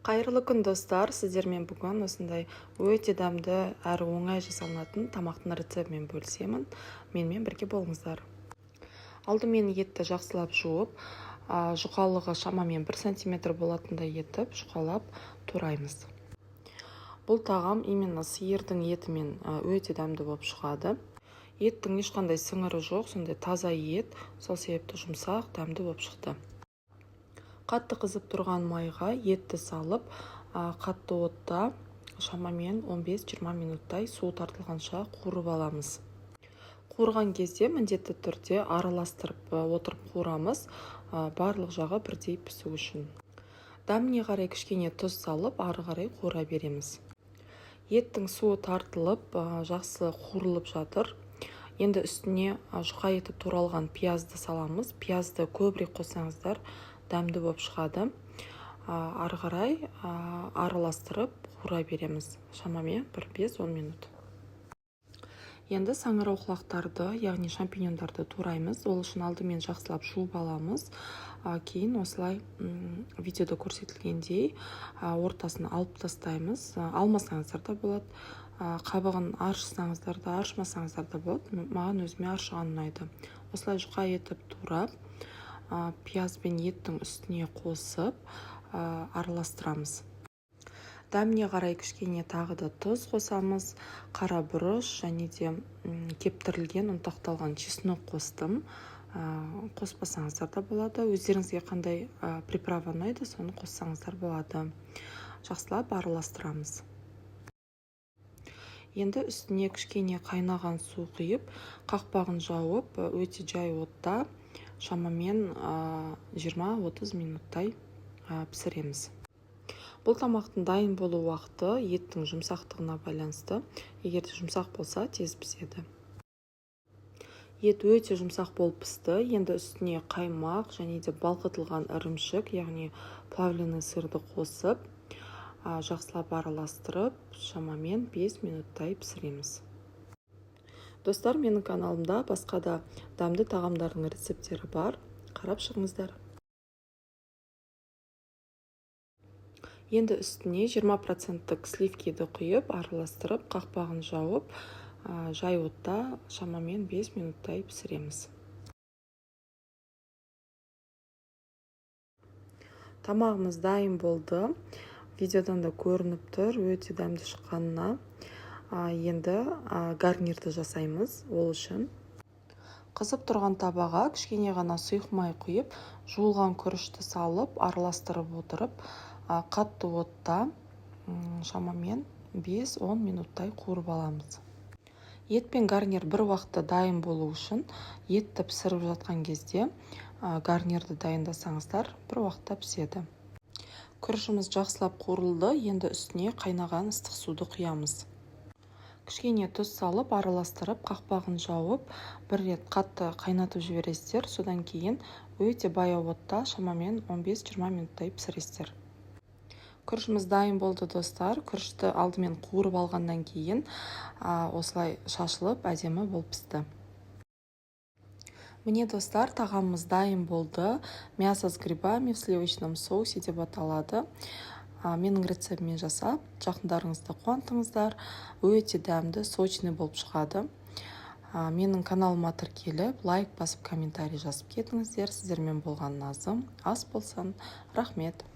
Қайырлы күн достар, сіздермен бүгін осындай өте дәмді әрі оңай жасалынатын тамақтың рецептімен бөлісемін. Менімен бірге болыңыздар. Алдымен етті жақсылап жуып, жұқалығы шамамен 1 см болатындай етіп жұқалап тураймыз. Бұл тағам именно сиырдың етімен өте дәмді болып шығады. Еттің ешқандай сіңірі жоқ, сондай таза ет, сол себепті жұмсақ, дәмді болып шықты. Қатты қызып тұрған майға етті салып, қатты отта шамамен 15-20 минуттай су тартылғанша қуырып аламыз. Қуырған кезде міндетті түрде араластырып отырып қуырамыз, барлық жағы бірдей пісу үшін. Дәміне қарай кішкене тұз салып, ары қарай қуыра береміз. Еттің суы тартылып, жақсы қуырылып жатыр. Енді үстіне жұқа етіп туралған пиязды саламыз. Пиязды көбірек қоссаңыздар, дәмді болып шығады. Ары қарай араластырып қуыра береміз. Шамамен 5-10 минут. Енді саңырауқұлақтарды, яғни шампиньондарды тураймыз. Ол үшін алдымен жақсылап жуып аламыз. Кейін осылай видеода көрсетілгендей ортасын алып тастаймыз. Алмасаңыздар да болады. Қабығын аршысаңыздар да, аршымасаңыздар да болады. Маған өзіме аршыған ұнайды. Осылай жұқа етіп турап, пияз бен еттің үстіне қосып араластырамыз. Дәміне қарай кішкене тағы да тұз қосамыз, қара бұрыш және де кептірілген ұнтақталған чеснок қостым. Қоспасаңыздар да болады. Өздеріңізге қандай приправа ұнайды, соны қоссаңыздар болады. Жақсылап араластырамыз. Енді үстіне кішкене қайнаған су құйып, қақпағын жауып, өте жай отта шамамен 20-30 минуттай пісіреміз. Бұл тамақтың дайын болу уақыты еттің жұмсақтығына байланысты. Егер де жұмсақ болса, тез піседі. Ет өте жұмсақ болып пісті. Енді үстіне қаймақ және де балқытылған ірімшік, яғни плавленый сырды қосып, жақсылап араластырып, шамамен 5 минуттай пісіреміз. Достар, менің каналымда басқа да дәмді тағамдардың рецептері бар. Қарап шығыңыздар. Енді үстіне 20% сливкиді құйып, араластырып, қақпағын жауып, жай отта шамамен 5 минуттай пісіреміз. Тамағымыз дайын болды. Видеодан да көрініп тұр, өте дәмді шыққанына. Енді гарнирді жасаймыз. Ол үшін қызып тұрған табаға кішкене ғана сұйық май құйып, жуылған күрішті салып, араластырып отырып, қатты отта шамамен 5-10 минуттай қуырып аламыз. Ет пен гарнир бір уақытта дайын болу үшін етті пісіріп жатқан кезде гарнирді дайындасаңыздар, бір уақытта піседі. Күрішіміз жақсылап қуырылды. Енді үстіне қайнаған ыстық суды құямыз. Кішкене тұз салып, араластырып, қақпағын жауып, бір рет қатты қайнатып жібересіздер. Содан кейін өте баяу отта шамамен 15-20 минуттай пісіресіздер. Күрішіміз дайын болды, достар. Күрішті алдымен қуырып алғаннан кейін осылай шашылып, әдемі болып пісті. Міне, достар, тағамымыз дайын болды. Мясо с грибами в сливочном соусе деп аталады. Менің рецептімен жасап, жақындарыңызды қуантыңыздар. Өте дәмді, сочный болып шығады. Менің каналыма тіркеліп, лайк басып, комментарий жазып кетіңіздер. Сіздермен болған назым ас болсын. Рахмет.